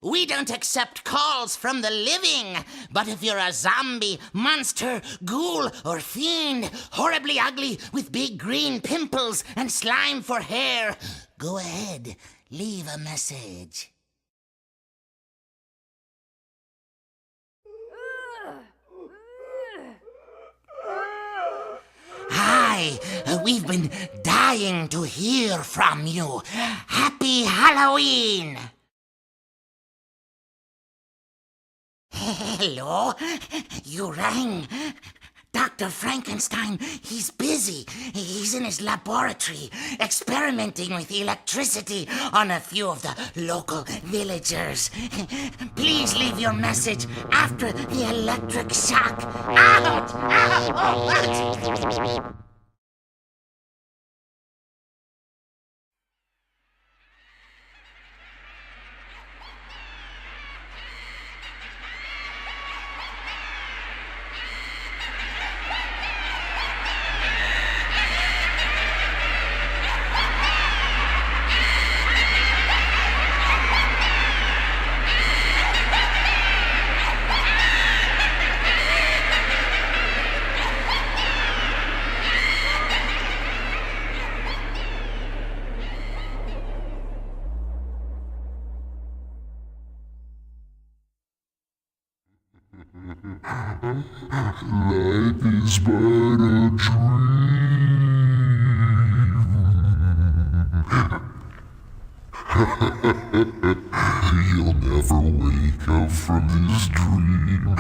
We don't accept calls from the living, but if you're a zombie, monster, ghoul, or fiend, horribly ugly with big green pimples and slime for hair, go ahead, leave a message. Hi, we've been dying to hear from you. Happy Halloween! Hello? You rang? Dr. Frankenstein, he's busy. He's in his laboratory, experimenting with electricity on a few of the local villagers. Please leave your message after the electric shock. Out! Out! Life is but a dream. You'll never wake up from this dream.